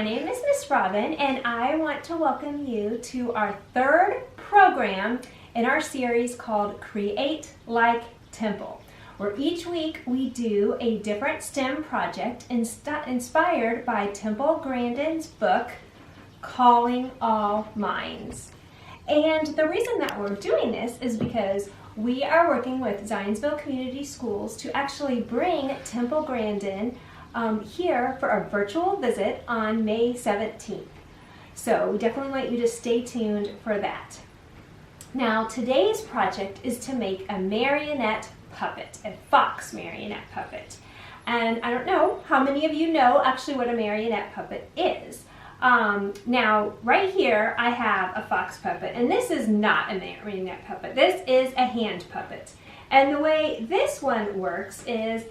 my name is Miss Robin, and I want to welcome you to our third program in our series called Create Like Temple, where each week we do a different STEM project inspired by Temple Grandin's book, Calling All Minds. And the reason that we're doing this is because we are working with Zionsville Community Schools to actually bring Temple Grandin here for a virtual visit on May 17th. So we definitely want you to stay tuned for that. Now today's project is to make a marionette puppet, a fox marionette puppet. And I don't know how many of you know actually what a marionette puppet is. Now right here I have a fox puppet, and this is not a marionette puppet. This is a hand puppet. And the way this one works is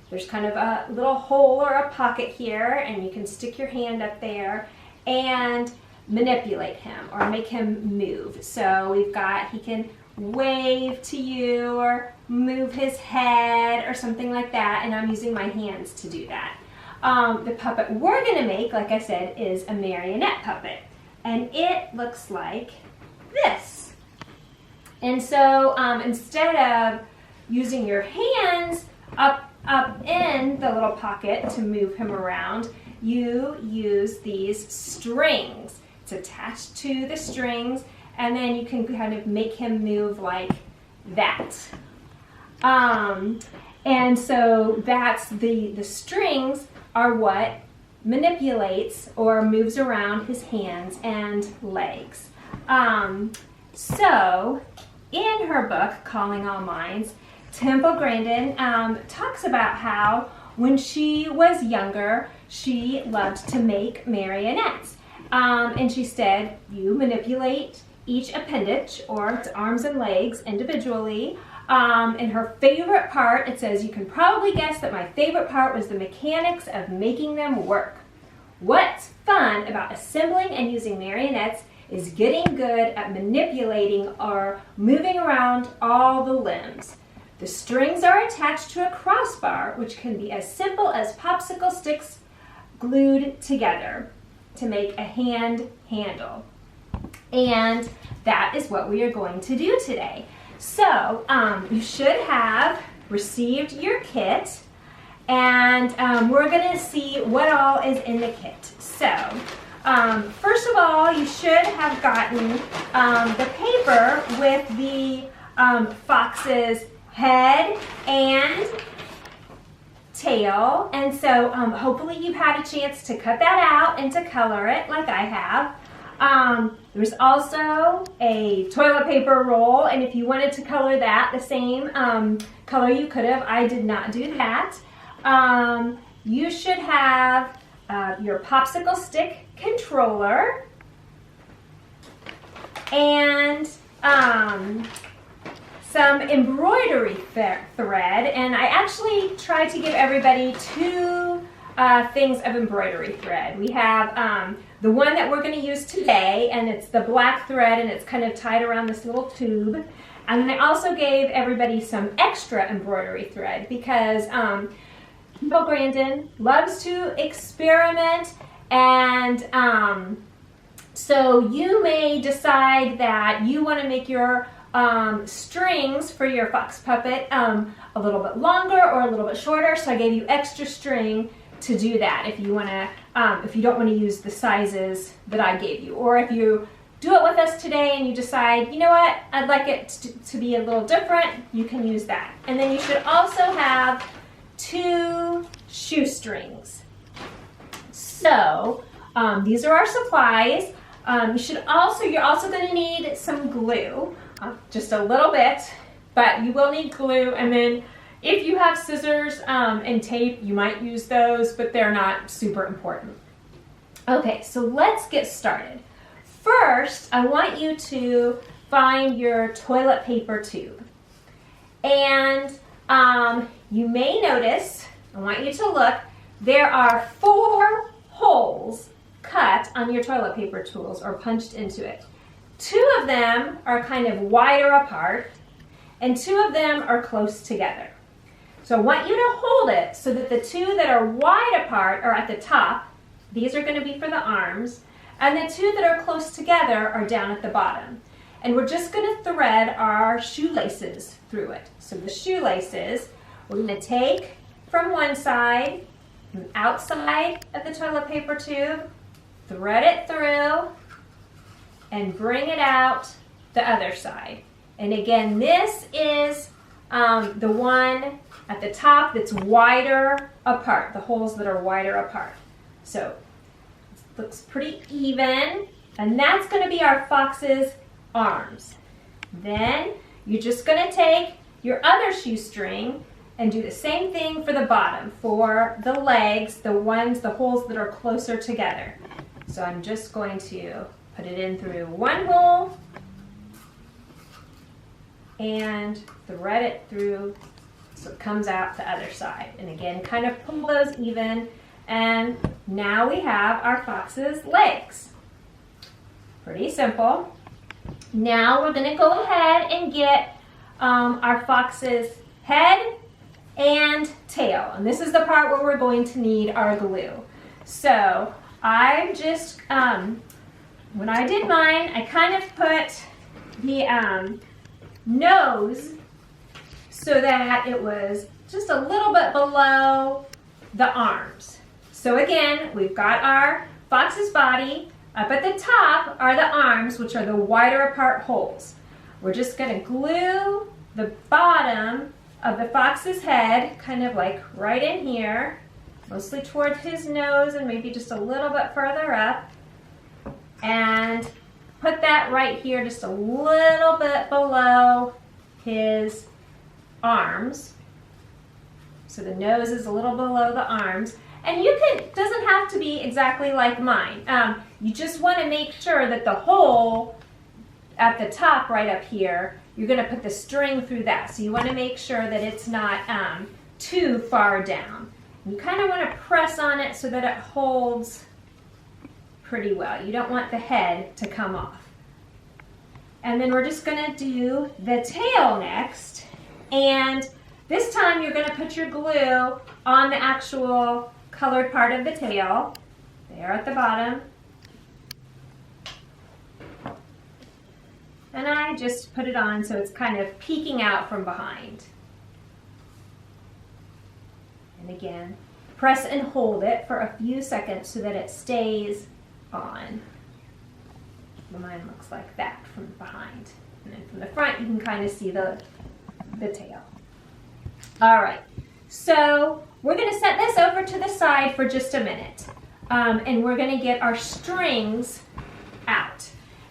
there's kind of a little hole or a pocket here, and you can stick your hand up there and manipulate him or make him move. So we've got, he can wave to you or move his head or something like that, and I'm using my hands to do that. The puppet we're going to make, like I said, is a marionette puppet, and it looks like this. And so instead of using your hands up in the little pocket to move him around, you use these strings. It's attached to the strings, and then you can kind of make him move like that. And so that's the strings are what manipulates or moves around his hands and legs. So in her book, Calling All Minds, Temple Grandin talks about how when she was younger, she loved to make marionettes. And she said, you manipulate each appendage or its arms and legs individually. And her favorite part, it says, you can probably guess that my favorite part was the mechanics of making them work. What's fun about assembling and using marionettes is getting good at manipulating or moving around all the limbs. The strings are attached to a crossbar, which can be as simple as popsicle sticks glued together to make a hand handle. And that is what we are going to do today. So you should have received your kit, and we're going to see what all is in the kit. So first of all, you should have gotten the paper with the fox's head and tail, and so hopefully you've had a chance to cut that out and to color it like I have. There's also a toilet paper roll, and if you wanted to color that the same color you could have. I did not do that. You should have your popsicle stick controller and some embroidery thread, and I actually tried to give everybody two things of embroidery thread. We have the one that we're going to use today, and it's the black thread, and it's kind of tied around this little tube. And then I also gave everybody some extra embroidery thread because Temple Grandin loves to experiment, and so you may decide that you want to make your strings for your fox puppet a little bit longer or a little bit shorter, so I gave you extra string to do that if you want to, if you don't want to use the sizes that I gave you, or if you do it with us today and you decide, you know what, I'd like it to be a little different, you can use that. And then you should also have two shoestrings. So these are our supplies. You're also going to need some glue, just a little bit, but you will need glue. And then if you have scissors and tape, you might use those, but they're not super important. Okay, so let's get started. First, I want you to find your toilet paper tube. And you may notice, I want you to look, there are 4 holes cut on your toilet paper tools or punched into it. 2 of them are kind of wider apart, and 2 of them are close together. So I want you to hold it so that the 2 that are wide apart are at the top, These are going to be for the arms. And the two that are close together are down at the bottom. And we're just going to thread our shoelaces through it. So the shoelaces, we're going to take from one side, from the outside of the toilet paper tube, thread it through, and bring it out the other side. And again, this is the one at the top that's wider apart, the holes that are wider apart. So it looks pretty even, and that's going to be our fox's arms. Then you're just going to take your other shoestring and do the same thing for the bottom, for the legs, the holes that are closer together. So I'm just going to put it in through one hole and thread it through so it comes out the other side. And again, kind of pull those even, and now we have our fox's legs. Pretty simple. Now we're going to go ahead and get our fox's head and tail. And this is the part where we're going to need our glue. So I just, when I did mine, I kind of put the nose so that it was just a little bit below the arms. So again, we've got our fox's body. Up at the top are the arms, which are the wider apart holes. We're just going to glue the bottom of the fox's head, kind of like right in here, mostly toward his nose and maybe just a little bit further up, and put that right here just a little bit below his arms. So the nose is a little below the arms. And you can, doesn't have to be exactly like mine. You just want to make sure that the hole at the top right up here, you're going to put the string through that. So you want to make sure that it's not too far down. You kind of want to press on it so that it holds pretty well. You don't want the head to come off. And then we're just going to do the tail next. And this time you're going to put your glue on the actual colored part of the tail, there at the bottom. And I just put it on so it's kind of peeking out from behind. And again, press and hold it for a few seconds so that it stays on. Mine looks like that from behind. And then from the front, you can kind of see the tail. All right, so we're going to set this over to the side for just a minute. And we're going to get our strings out.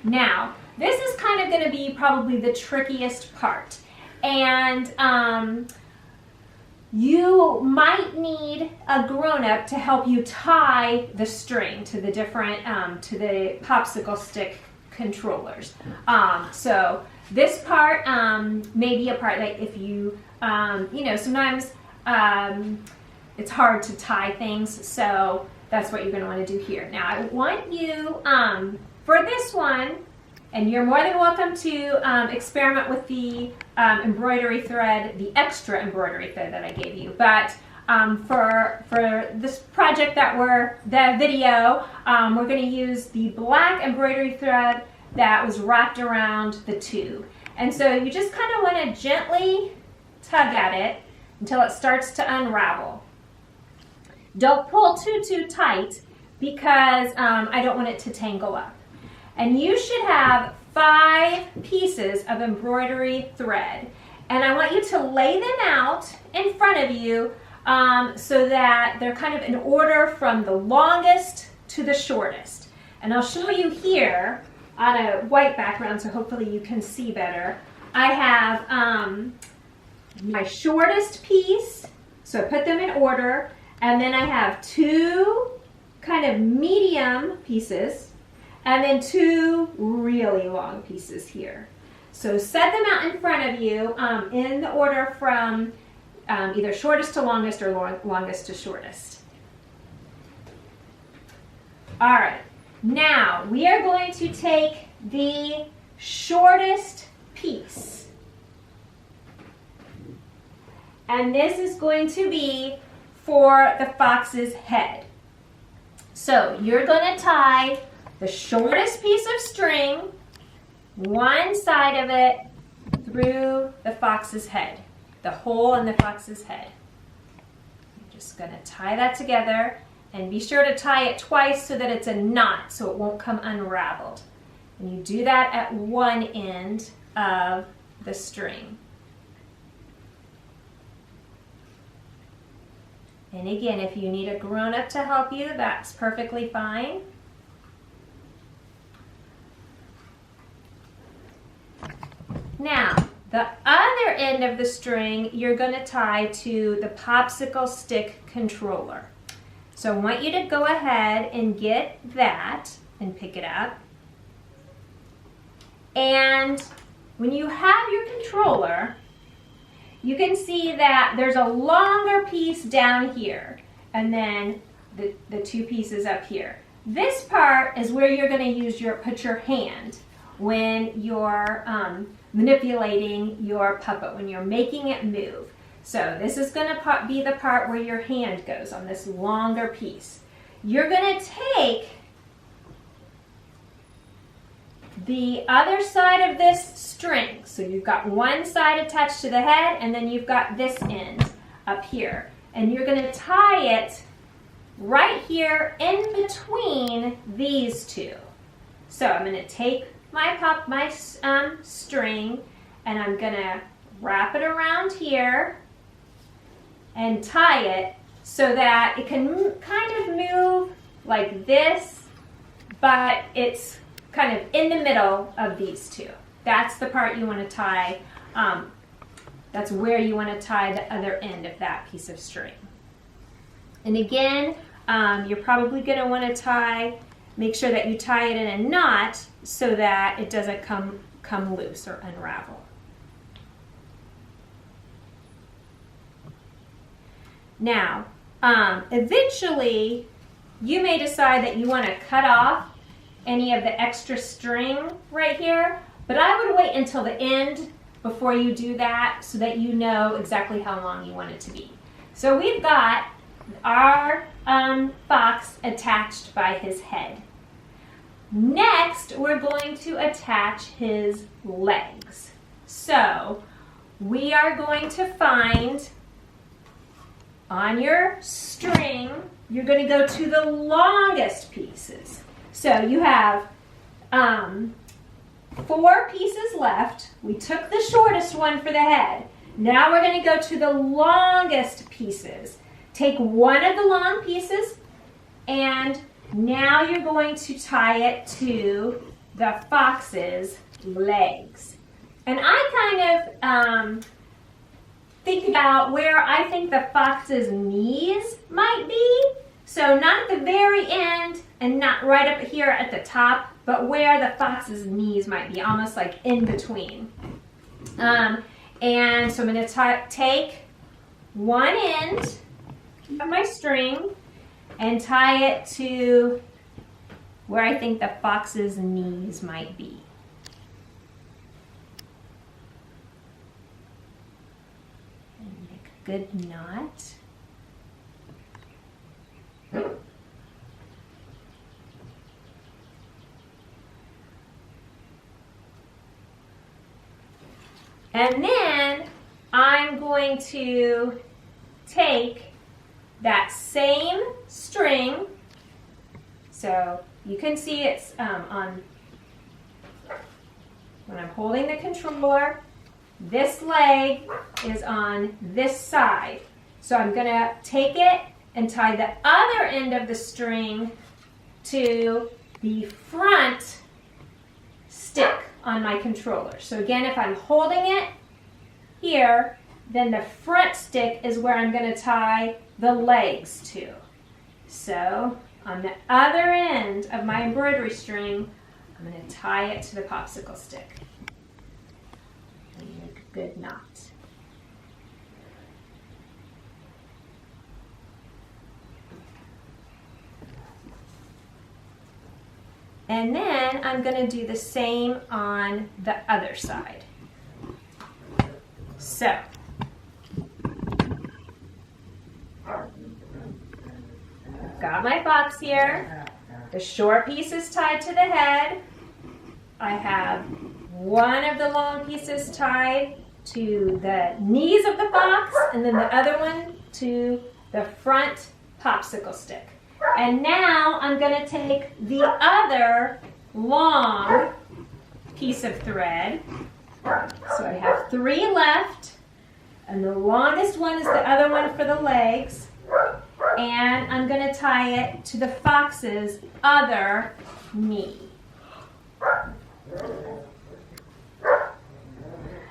Now, this is kind of going to be probably the trickiest part. And you might need a grown-up to help you tie the string to the different, to the popsicle stick controllers. So this part may be a part that if you, you know, sometimes it's hard to tie things, so that's what you're going to want to do here. Now I want you, for this one, and you're more than welcome to experiment with the embroidery thread, the extra embroidery thread that I gave you. But for this project the video, we're going to use the black embroidery thread that was wrapped around the tube. And so you just kind of want to gently tug at it until it starts to unravel. Don't pull too tight because I don't want it to tangle up. And you should have 5 pieces of embroidery thread. And I want you to lay them out in front of you so that they're kind of in order from the longest to the shortest. And I'll show you here on a white background so hopefully you can see better. I have my shortest piece, so I put them in order, and then I have 2 kind of medium pieces, and then 2 really long pieces here. So set them out in front of you in the order from either shortest to longest or longest to shortest. All right, now we are going to take the shortest piece. And this is going to be for the fox's head. So you're going to tie the shortest piece of string, one side of it, through the fox's head, the hole in the fox's head. You're just going to tie that together, and be sure to tie it twice so that it's a knot so it won't come unraveled. And you do that at one end of the string. And again, if you need a grown-up to help you, that's perfectly fine. Now, the other end of the string you're going to tie to the popsicle stick controller. So I want you to go ahead and get that and pick it up. And when you have your controller, you can see that there's a longer piece down here and then the two pieces up here. This part is where you're going to put your hand when you're manipulating your puppet, when you're making it move. So this is going to be the part where your hand goes on this longer piece. You're going to take the other side of this string. So you've got one side attached to the head, and then you've got this end up here. And you're going to tie it right here in between these two. So I'm going to take my string, and I'm going to wrap it around here and tie it so that it can kind of move like this, but it's kind of in the middle of these two. That's the part you want to tie. That's where you want to tie the other end of that piece of string. And again, you're probably going to want to make sure that you tie it in a knot so that it doesn't come loose or unravel. Now, eventually, you may decide that you want to cut off any of the extra string right here, but I would wait until the end before you do that so that you know exactly how long you want it to be. So we've got our fox attached by his head. Next, we're going to attach his legs. So we are going to find on your string, you're going to go to the longest pieces. So you have 4 pieces left. We took the shortest one for the head. Now we're going to go to the longest pieces. Take one of the long pieces, and now you're going to tie it to the fox's legs. And I kind of think about where I think the fox's knees might be. So not at the very end and not right up here at the top, but where the fox's knees might be, almost like in between. And so I'm going to take one end of my string and tie it to where I think the fox's knees might be. And make a good knot. And then I'm going to take that same string, so you can see it's on, when I'm holding the controller, this leg is on this side. So I'm going to take it and tie the other end of the string to the front stick on my controller. So again, if I'm holding it here, then the front stick is where I'm going to tie the legs to. So on the other end of my embroidery string, I'm going to tie it to the popsicle stick and make a good knot. And then I'm going to do the same on the other side. So, got my fox here. The short piece is tied to the head. I have one of the long pieces tied to the knees of the fox, and then the other one to the front popsicle stick. And now I'm going to take the other long piece of thread. So I have 3 left, and the longest one is the other one for the legs. And I'm going to tie it to the fox's other knee.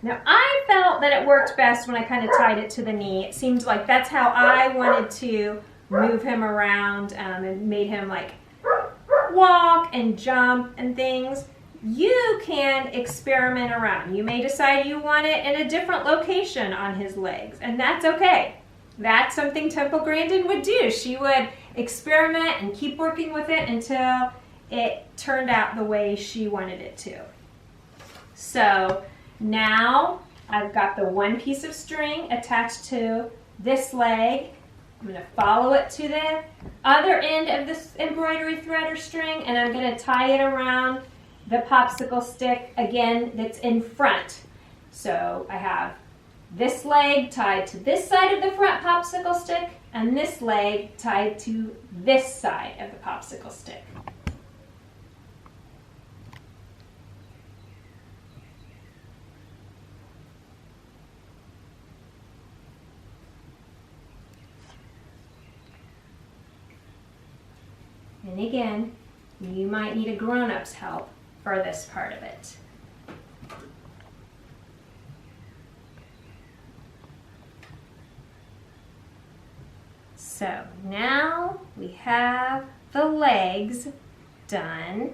Now, I felt that it worked best when I kind of tied it to the knee. It seemed like that's how I wanted to move him around and made him like walk and jump and things. You can experiment around. You may decide you want it in a different location on his legs, and that's okay. That's something Temple Grandin would do. She would experiment and keep working with it until it turned out the way she wanted it to. So now I've got the one piece of string attached to this leg. I'm going to follow it to the other end of this embroidery thread or string, and I'm going to tie it around the popsicle stick again that's in front. So I have this leg tied to this side of the front popsicle stick, and this leg tied to this side of the popsicle stick. And again, you might need a grown-up's help for this part of it. So now we have the legs done.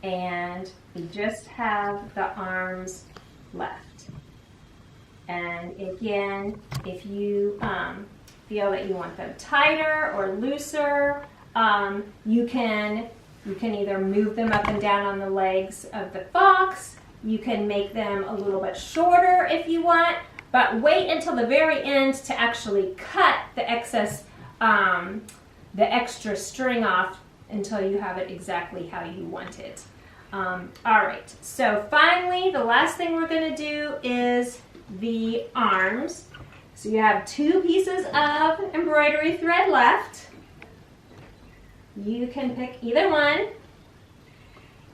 And we just have the arms left. And again, if you feel that you want them tighter or looser, you can either move them up and down on the legs of the fox. You can make them a little bit shorter if you want, but wait until the very end to actually cut the excess, the extra string off until you have it exactly how you want it. All right, so finally, the last thing we're going to do is the arms. So you have 2 pieces of embroidery thread left. You can pick either one.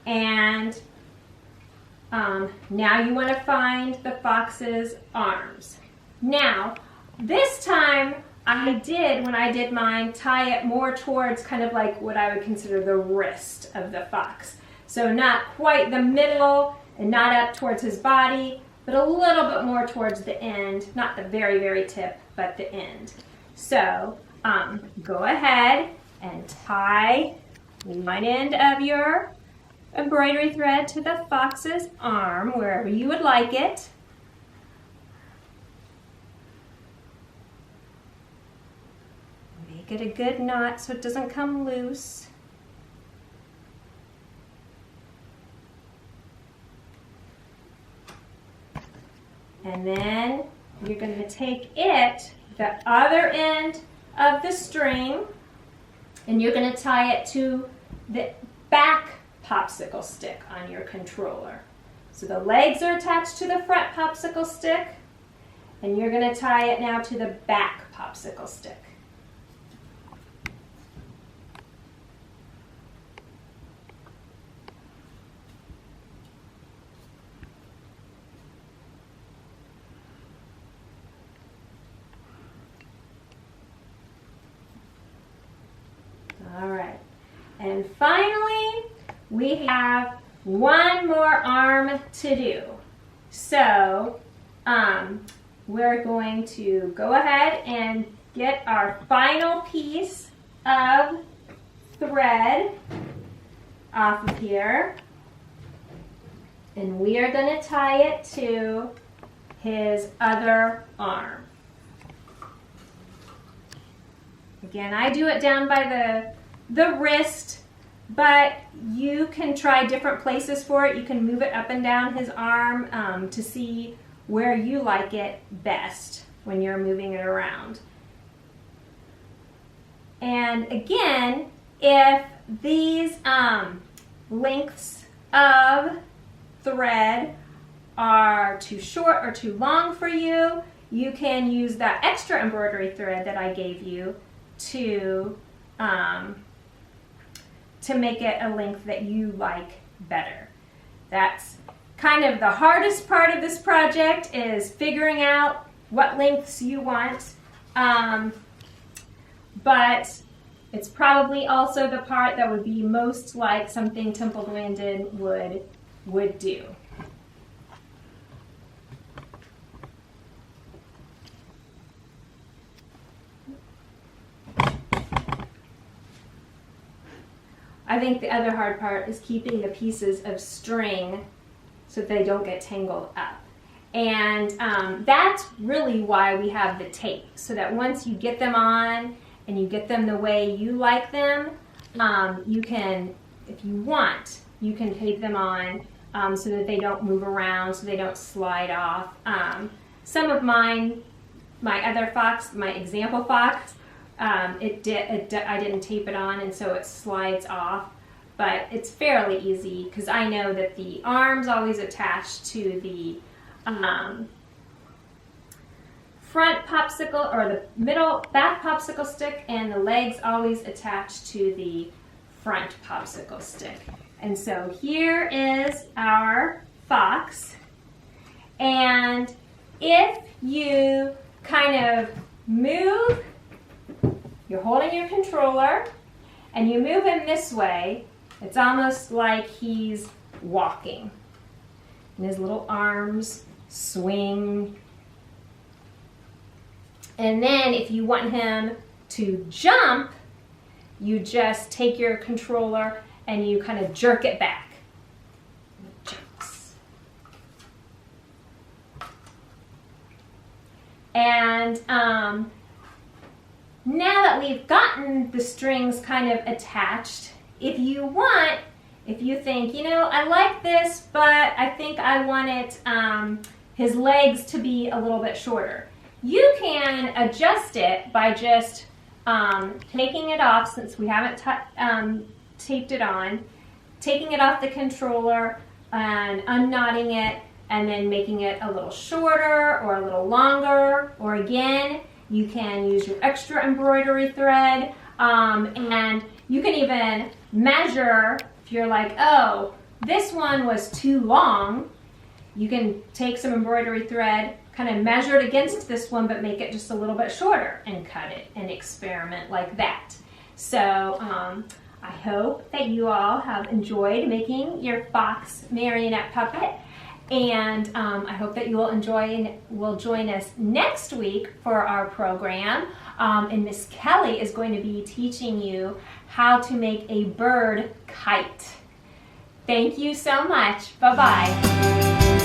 And now you want to find the fox's arms. Now, this time when I did mine, tie it more towards kind of like what I would consider the wrist of the fox. So not quite the middle and not up towards his body, but a little bit more towards the end, not the very, very tip, but the end. So go ahead and tie one end of your embroidery thread to the fox's arm, wherever you would like it. Make it a good knot so it doesn't come loose. And then you're going to take it, the other end of the string, and you're going to tie it to the back popsicle stick on your controller. So the legs are attached to the front popsicle stick, and you're going to tie it now to the back popsicle stick. All right, and finally, we have one more arm to do. So we're going to go ahead and get our final piece of thread off of here. And we are going to tie it to his other arm. Again, I do it down by the wrist, but you can try different places for it. You can move it up and down his arm to see where you like it best when you're moving it around. And again, if these lengths of thread are too short or too long for you, you can use that extra embroidery thread that I gave you to make it a length that you like better. That's kind of the hardest part of this project, is figuring out what lengths you want. But it's probably also the part that would be most like something Temple Grandin would do. I think the other hard part is keeping the pieces of string so that they don't get tangled up. And that's really why we have the tape, so that once you get them on and you get them the way you like them, you can, if you want, you can tape them on so that they don't move around, so they don't slide off. Some of mine, my other fox, my example fox, I didn't tape it on, and so it slides off. But it's fairly easy because I know that the arm's always attached to the front popsicle, or the middle back popsicle stick, and the legs always attached to the front popsicle stick. And so here is our fox, and if you kind of move, you're holding your controller and you move him this way, it's almost like he's walking, and his little arms swing. And then if you want him to jump, you just take your controller and you kind of jerk it back. It jumps. And now that we've gotten the strings kind of attached, if you want, if you think, you know, I like this, but I think I want it, his legs to be a little bit shorter, you can adjust it by just taking it off, since we haven't taped it on, taking it off the controller and unknotting it, and then making it a little shorter or a little longer. Or again, you can use your extra embroidery thread, and you can even measure. If you're like, oh, this one was too long, you can take some embroidery thread, kind of measure it against this one, but make it just a little bit shorter and cut it and experiment like that. So I hope that you all have enjoyed making your fox marionette puppet, and I hope that you will join us next week for our program. And Miss Kelly is going to be teaching you how to make a bird kite. Thank you so much. Bye-bye.